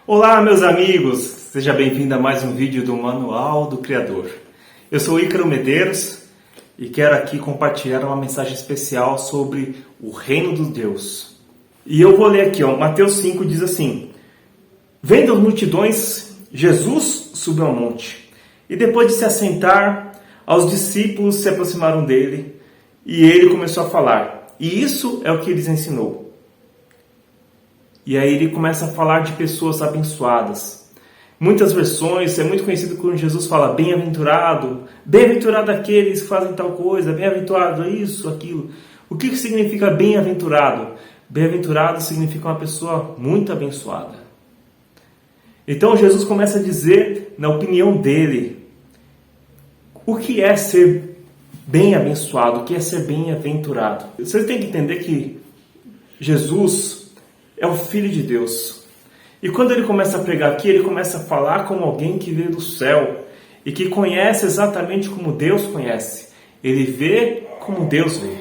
Olá, meus amigos! Seja bem-vindo a mais um vídeo do Manual do Criador. Eu sou Ícaro Medeiros e quero aqui compartilhar uma mensagem especial sobre o reino de Deus. E eu vou ler aqui, Mateus 5 diz assim: Vendo as multidões, Jesus subiu ao monte, e depois de se assentar, os discípulos se aproximaram dele, e ele começou a falar. E isso é o que lhes ensinou. E aí ele começa a falar de pessoas abençoadas. Muitas versões, é muito conhecido quando Jesus fala bem-aventurado, bem-aventurado aqueles que fazem tal coisa, bem-aventurado isso, aquilo. O que significa bem-aventurado? Bem-aventurado significa uma pessoa muito abençoada. Então Jesus começa a dizer, na opinião dele, o que é ser bem-abençoado, o que é ser bem-aventurado. Vocês têm que entender que Jesus é o Filho de Deus. E quando ele começa a pregar aqui, ele começa a falar como alguém que veio do céu e que conhece exatamente como Deus conhece. Ele vê como Deus vê.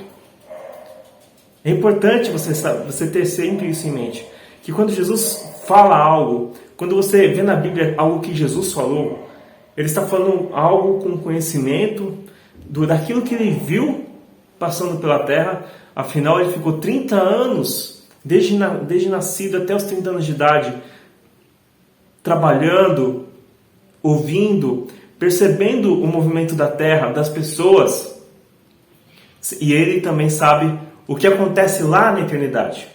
É importante você ter sempre isso em mente. Que quando Jesus fala algo, quando você vê na Bíblia algo que Jesus falou, ele está falando algo com conhecimento daquilo que ele viu passando pela terra. Afinal, ele ficou 30 anos desde nascido até os 30 anos de idade, trabalhando, ouvindo, percebendo o movimento da terra, das pessoas. E ele também sabe o que acontece lá na eternidade.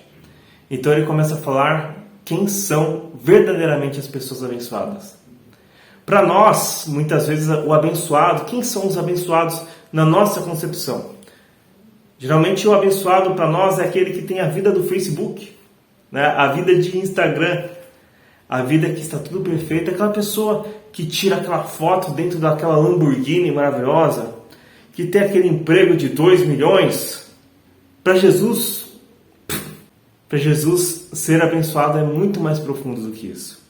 Então ele começa a falar quem são verdadeiramente as pessoas abençoadas. Para nós, muitas vezes, o abençoado, quem são os abençoados na nossa concepção? Geralmente o abençoado para nós é aquele que tem a vida do Facebook, né? A vida de Instagram, a vida que está tudo perfeito, aquela pessoa que tira aquela foto dentro daquela Lamborghini maravilhosa, que tem aquele emprego de 2 milhões. Para Jesus, ser abençoado é muito mais profundo do que isso.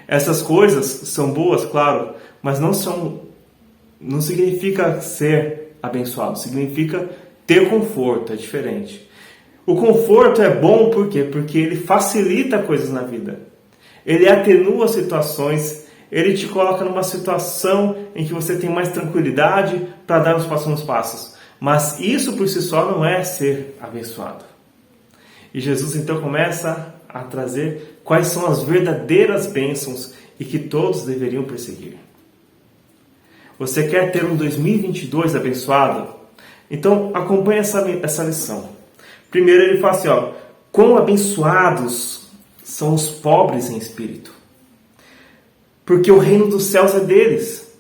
Essas coisas são boas, claro, mas não significa ser abençoado, significa ter conforto, é diferente. O conforto é bom por quê? Porque ele facilita coisas na vida. Ele atenua situações, ele te coloca numa situação em que você tem mais tranquilidade para dar os próximos passos. Mas isso por si só não é ser abençoado. E Jesus então começa a trazer quais são as verdadeiras bênçãos e que todos deveriam perseguir. Você quer ter um 2022 abençoado? Então, acompanhe essa lição. Primeiro ele fala assim, quão abençoados são os pobres em espírito, porque o reino dos céus é deles.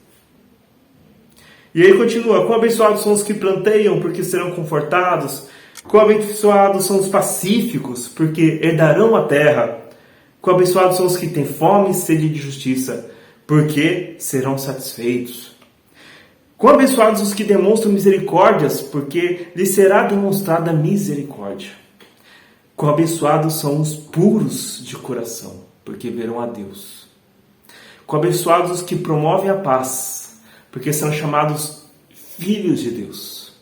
E ele continua, quão abençoados são os que planteiam, porque serão confortados. Quão abençoados são os pacíficos, porque herdarão a terra. Quão abençoados são os que têm fome e sede de justiça, porque serão satisfeitos. Quão abençoados os que demonstram misericórdias, porque lhes será demonstrada misericórdia. Quão abençoados são os puros de coração, porque verão a Deus. Quão abençoados os que promovem a paz, porque serão chamados filhos de Deus.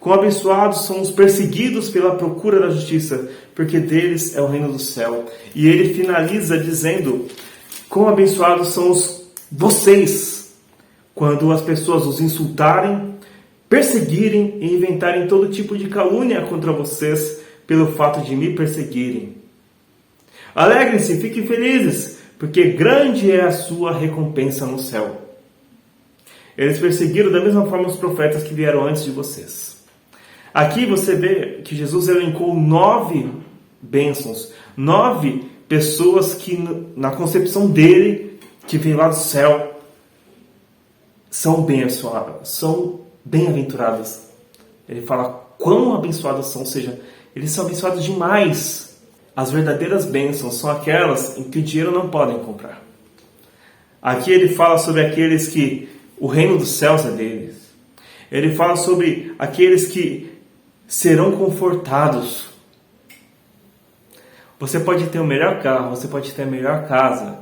Quão abençoados são os perseguidos pela procura da justiça, porque deles é o reino do céu. E ele finaliza dizendo, quão abençoados são vocês, quando as pessoas os insultarem, perseguirem e inventarem todo tipo de calúnia contra vocês pelo fato de me perseguirem. Alegrem-se, fiquem felizes, porque grande é a sua recompensa no céu. Eles perseguiram da mesma forma os profetas que vieram antes de vocês. Aqui você vê que Jesus elencou 9 bênçãos, 9 pessoas que na concepção dele, que vem lá do céu, são bem-aventuradas. Ele fala quão abençoadas são, ou seja, eles são abençoados demais. As verdadeiras bênçãos são aquelas em que o dinheiro não pode comprar. Aqui ele fala sobre aqueles que o reino dos céus é deles. Ele fala sobre aqueles que serão confortados. Você pode ter o melhor carro, você pode ter a melhor casa,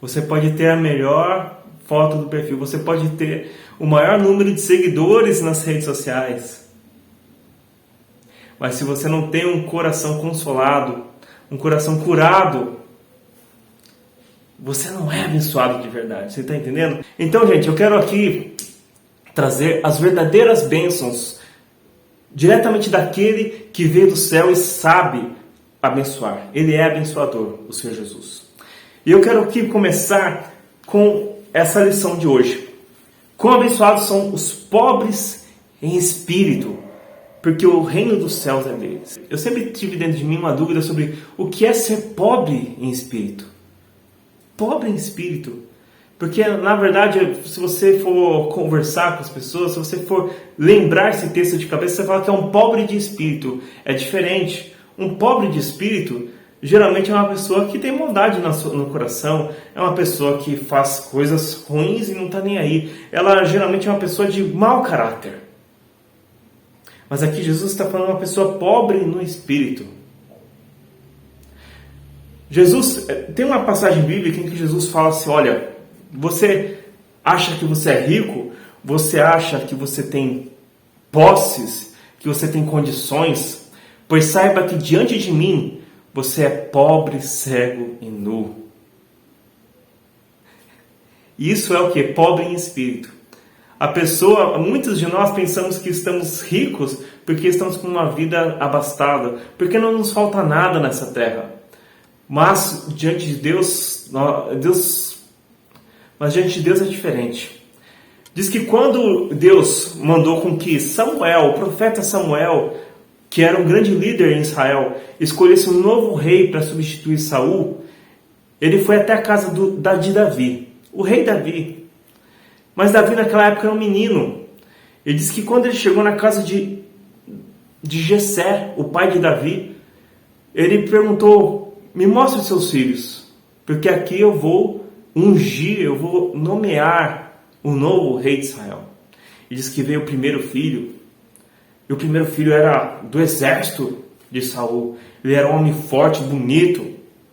você pode ter a melhor foto do perfil, você pode ter o maior número de seguidores nas redes sociais. Mas se você não tem um coração consolado, um coração curado, você não é abençoado de verdade. Você está entendendo? Então, gente, eu quero aqui trazer as verdadeiras bênçãos diretamente daquele que veio do céu e sabe abençoar. Ele é abençoador, o Senhor Jesus. E eu quero aqui começar com essa lição de hoje. Quão abençoados são os pobres em espírito, porque o reino dos céus é deles. Eu sempre tive dentro de mim uma dúvida sobre o que é ser pobre em espírito. Pobre em espírito. Porque, na verdade, se você for conversar com as pessoas, se você for lembrar esse texto de cabeça, você fala que é um pobre de espírito. É diferente. Um pobre de espírito, geralmente é uma pessoa que tem maldade no coração, é uma pessoa que faz coisas ruins e não está nem aí. Ela geralmente é uma pessoa de mau caráter. Mas aqui Jesus está falando de uma pessoa pobre no espírito. Jesus, tem uma passagem bíblica em que Jesus fala assim, olha, você acha que você é rico? Você acha que você tem posses? Que você tem condições? Pois saiba que diante de mim você é pobre, cego e nu. Isso é o que? Pobre em espírito. Muitos de nós pensamos que estamos ricos porque estamos com uma vida abastada, porque não nos falta nada nessa terra. Mas diante de Deus é diferente. Diz que quando Deus mandou com que Samuel, o profeta Samuel, que era um grande líder em Israel, escolhesse um novo rei para substituir Saul, ele foi até a casa de Davi, o rei Davi. Mas Davi naquela época era um menino. Ele diz que quando ele chegou na casa de Jessé, o pai de Davi, ele perguntou, me mostre os seus filhos, porque aqui eu vou ungir, eu vou nomear o novo rei de Israel. Ele diz que veio o primeiro filho, e o primeiro filho era do exército de Saul. Ele era um homem forte, bonito.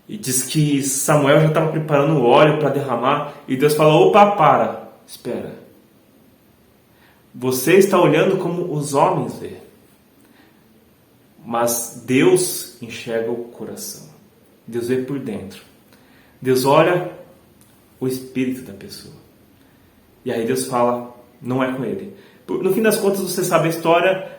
E diz que Samuel já estava preparando o óleo para derramar. E Deus falou, opa, espera. Você está olhando como os homens vê. Mas Deus enxerga o coração. Deus vê por dentro. Deus olha o espírito da pessoa. E aí Deus fala, não é com ele. No fim das contas, você sabe a história.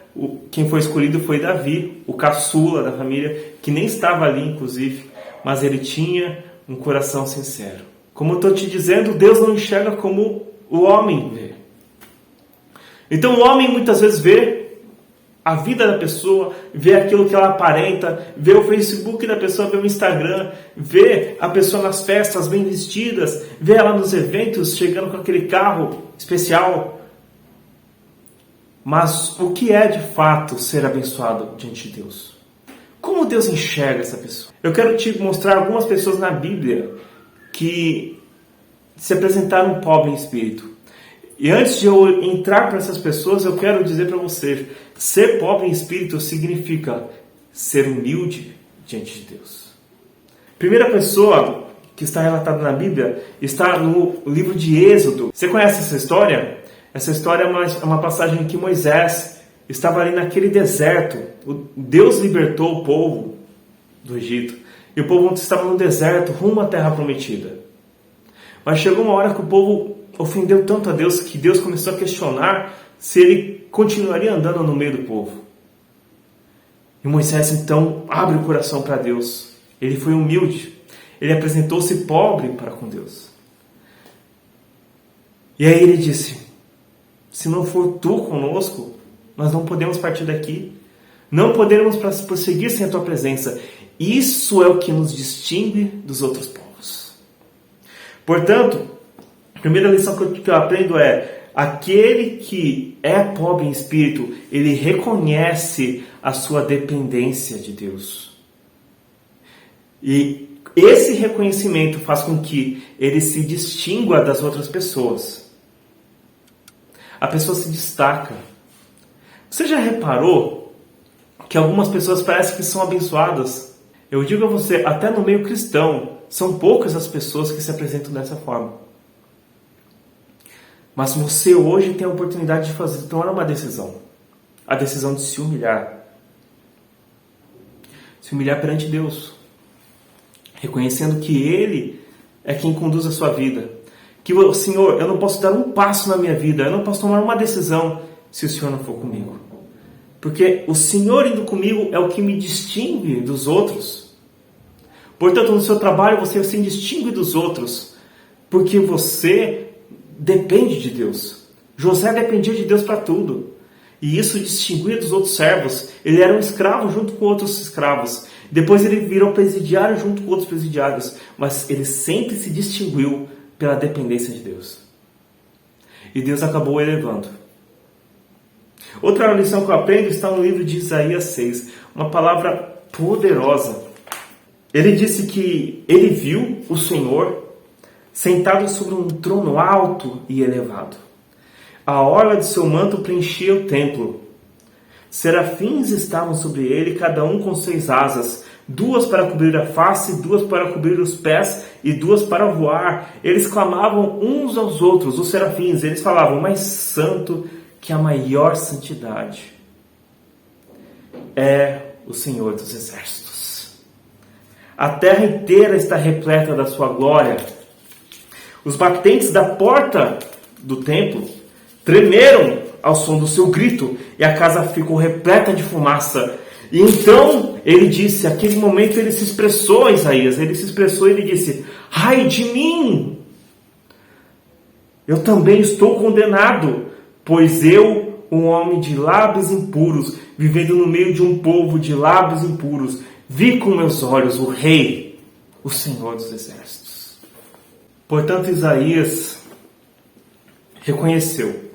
Quem foi escolhido foi Davi, o caçula da família, que nem estava ali, inclusive, mas ele tinha um coração sincero. Como eu estou te dizendo, Deus não enxerga como o homem vê. Então o homem muitas vezes vê a vida da pessoa, vê aquilo que ela aparenta, vê o Facebook da pessoa, vê o Instagram, vê a pessoa nas festas bem vestidas, vê ela nos eventos chegando com aquele carro especial. Mas o que é de fato ser abençoado diante de Deus? Como Deus enxerga essa pessoa? Eu quero te mostrar algumas pessoas na Bíblia que se apresentaram pobres em espírito. E antes de eu entrar para essas pessoas, eu quero dizer para você, ser pobre em espírito significa ser humilde diante de Deus. Primeira pessoa que está relatada na Bíblia está no livro de Êxodo. Você conhece essa história? Essa história é uma passagem em que Moisés estava ali naquele deserto. Deus libertou o povo do Egito. E o povo estava no deserto, rumo à terra prometida. Mas chegou uma hora que o povo ofendeu tanto a Deus que Deus começou a questionar se ele continuaria andando no meio do povo. E Moisés então abre o coração para Deus. Ele foi humilde. Ele apresentou-se pobre para com Deus. E aí ele disse, se não for tu conosco, nós não podemos partir daqui. Não podemos prosseguir sem a tua presença. Isso é o que nos distingue dos outros povos. Portanto, a primeira lição que eu aprendo é, aquele que é pobre em espírito, ele reconhece a sua dependência de Deus. E esse reconhecimento faz com que ele se distingua das outras pessoas. A pessoa se destaca. Você já reparou que algumas pessoas parecem que são abençoadas? Eu digo a você, até no meio cristão, são poucas as pessoas que se apresentam dessa forma. Mas você hoje tem a oportunidade de tomar uma decisão. A decisão de se humilhar. Se humilhar perante Deus. Reconhecendo que Ele é quem conduz a sua vida. Que Senhor, eu não posso dar um passo na minha vida, eu não posso tomar uma decisão se o Senhor não for comigo. Porque o Senhor indo comigo é o que me distingue dos outros. Portanto, no seu trabalho você se distingue dos outros, porque você depende de Deus. José dependia de Deus para tudo. E isso distinguia dos outros servos. Ele era um escravo junto com outros escravos. Depois ele virou presidiário junto com outros presidiários. Mas ele sempre se distinguiu pela dependência de Deus. E Deus acabou o elevando. Outra lição que eu aprendo está no livro de Isaías 6. Uma palavra poderosa. Ele disse que ele viu o Senhor sentado sobre um trono alto e elevado. A orla de seu manto preenchia o templo. Serafins estavam sobre ele, cada um com 6 asas, 2 para cobrir a face, 2 para cobrir os pés e 2 para voar. Eles clamavam uns aos outros, os serafins, eles falavam: mais santo que a maior santidade é o Senhor dos Exércitos. A terra inteira está repleta da sua glória. Os batentes da porta do templo tremeram ao som do seu grito, e a casa ficou repleta de fumaça. E então ele disse, naquele momento ele se expressou, Isaías, ele se expressou e ele disse: ai de mim! Eu também estou condenado, pois eu, um homem de lábios impuros, vivendo no meio de um povo de lábios impuros, vi com meus olhos o Rei, o Senhor dos Exércitos. Portanto, Isaías reconheceu.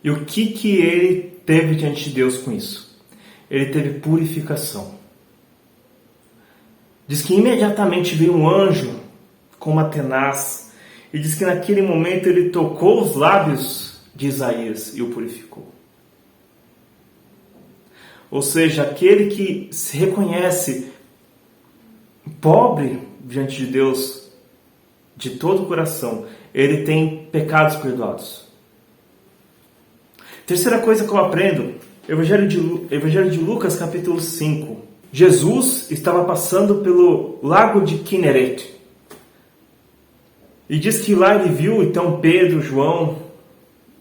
E o que ele teve diante de Deus com isso? Ele teve purificação. Diz que imediatamente veio um anjo com uma tenaz, e diz que naquele momento ele tocou os lábios de Isaías e o purificou. Ou seja, aquele que se reconhece pobre diante de Deus de todo o coração, ele tem pecados perdoados. Terceira coisa que eu aprendo, Evangelho de Lucas, capítulo 5. Jesus estava passando pelo lago de Quinerete. E diz que lá ele viu então Pedro, João,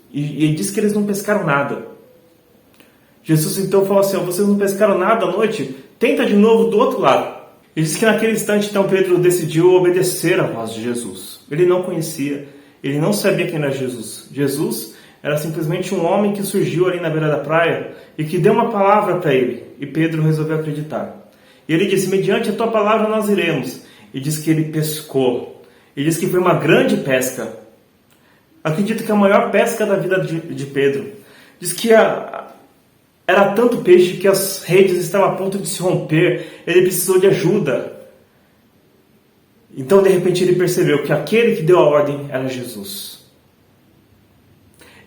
e diz que eles não pescaram nada. Jesus então falou assim: vocês não pescaram nada à noite? Tenta de novo do outro lado. E diz que naquele instante então Pedro decidiu obedecer à voz de Jesus. Ele não conhecia, ele não sabia quem era Jesus. Jesus era simplesmente um homem que surgiu ali na beira da praia e que deu uma palavra para ele. E Pedro resolveu acreditar. E ele disse: mediante a tua palavra nós iremos. E diz que ele pescou. E diz que foi uma grande pesca. Acredito que a maior pesca da vida de Pedro. Diz que era tanto peixe que as redes estavam a ponto de se romper. Ele precisou de ajuda. Então de repente ele percebeu que aquele que deu a ordem era Jesus.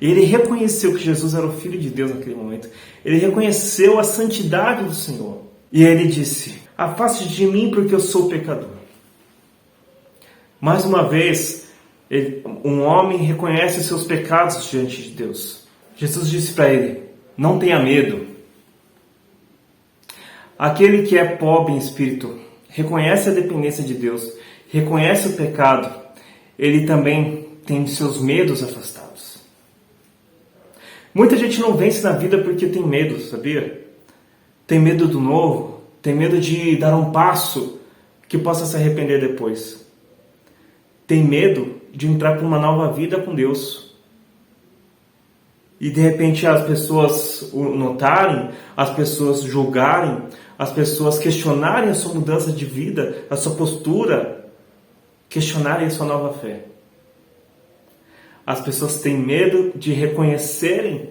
Ele reconheceu que Jesus era o Filho de Deus naquele momento. Ele reconheceu a santidade do Senhor. E ele disse: afaste de mim porque eu sou pecador. Mais uma vez, um homem reconhece seus pecados diante de Deus. Jesus disse para ele: não tenha medo. Aquele que é pobre em espírito, reconhece a dependência de Deus, reconhece o pecado, ele também tem seus medos afastados. Muita gente não vence na vida porque tem medo, sabia? Tem medo do novo, tem medo de dar um passo que possa se arrepender depois. Tem medo de entrar para uma nova vida com Deus. E de repente as pessoas o notarem, as pessoas julgarem, as pessoas questionarem a sua mudança de vida, a sua postura, questionarem a sua nova fé. As pessoas têm medo de reconhecerem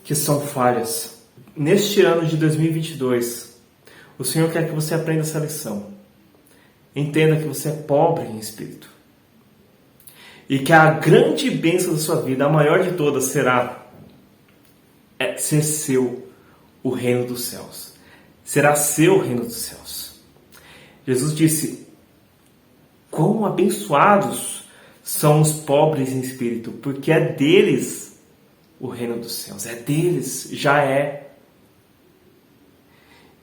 que são falhas. Neste ano de 2022, o Senhor quer que você aprenda essa lição. Entenda que você é pobre em espírito. E que a grande bênção da sua vida, a maior de todas, será ser seu o reino dos céus. Será seu o reino dos céus. Jesus disse: quão abençoados são os pobres em espírito, porque é deles o reino dos céus. É deles, já é.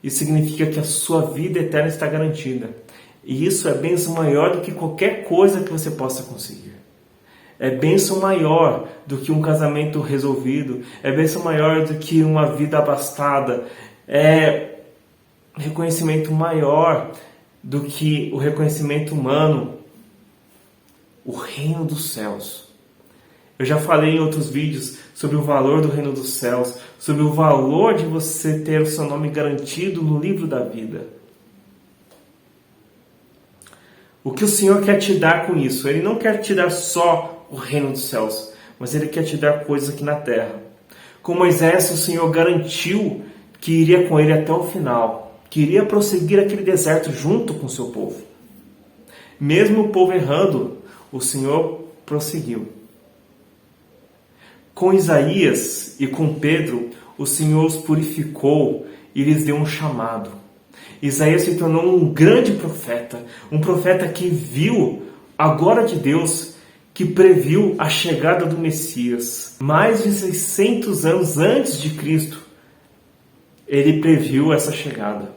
Isso significa que a sua vida eterna está garantida. E isso é bênção maior do que qualquer coisa que você possa conseguir. É bênção maior do que um casamento resolvido. É bênção maior do que uma vida abastada. É reconhecimento maior do que o reconhecimento humano. O reino dos céus. Eu já falei em outros vídeos sobre o valor do reino dos céus, sobre o valor de você ter o seu nome garantido no livro da vida. O que o Senhor quer te dar com isso? Ele não quer te dar só o reino dos céus, mas Ele quer te dar coisas aqui na terra. Com Moisés, o Senhor garantiu que iria com ele até o final, que iria prosseguir aquele deserto junto com o seu povo. Mesmo o povo errando, o Senhor prosseguiu. Com Isaías e com Pedro, o Senhor os purificou e lhes deu um chamado. Isaías se tornou um grande profeta, um profeta que viu a glória de Deus, que previu a chegada do Messias. Mais de 600 anos antes de Cristo, ele previu essa chegada.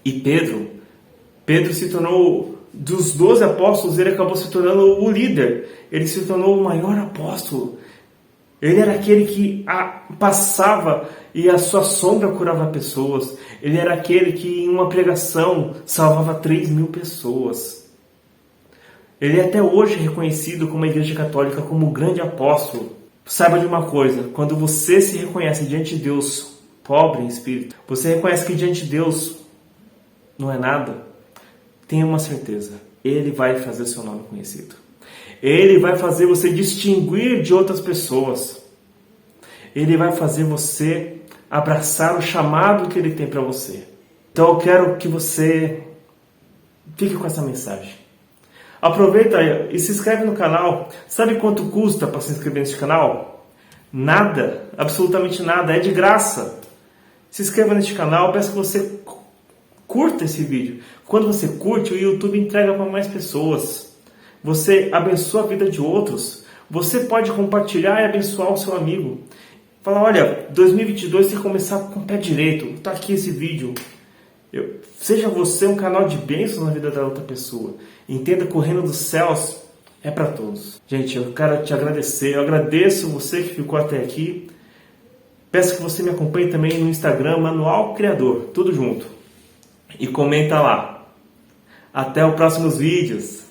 E Pedro se tornou, dos 12 apóstolos, ele acabou se tornando o líder. Ele se tornou o maior apóstolo. Ele era aquele que passava e a sua sombra curava pessoas. Ele era aquele que em uma pregação salvava 3.000 pessoas. Ele é até hoje reconhecido como a Igreja Católica como um grande apóstolo. Saiba de uma coisa, quando você se reconhece diante de Deus pobre em espírito, você reconhece que diante de Deus não é nada, tenha uma certeza, Ele vai fazer o seu nome conhecido. Ele vai fazer você distinguir de outras pessoas. Ele vai fazer você abraçar o chamado que Ele tem para você. Então eu quero que você fique com essa mensagem. Aproveita e se inscreve no canal. Sabe quanto custa para se inscrever nesse canal? Nada, absolutamente nada, é de graça. Se inscreva neste canal, peço que você curta esse vídeo. Quando você curte, o YouTube entrega para mais pessoas. Você abençoa a vida de outros. Você pode compartilhar e abençoar o seu amigo. Fala, olha, 2022 tem que começar com o pé direito. Está aqui esse vídeo. Seja você um canal de bênção na vida da outra pessoa. Entenda que o reino dos céus é para todos. Gente, eu quero te agradecer. Eu agradeço você que ficou até aqui. Peço que você me acompanhe também no Instagram, Manual Criador. Tudo junto. E comenta lá. Até os próximos vídeos.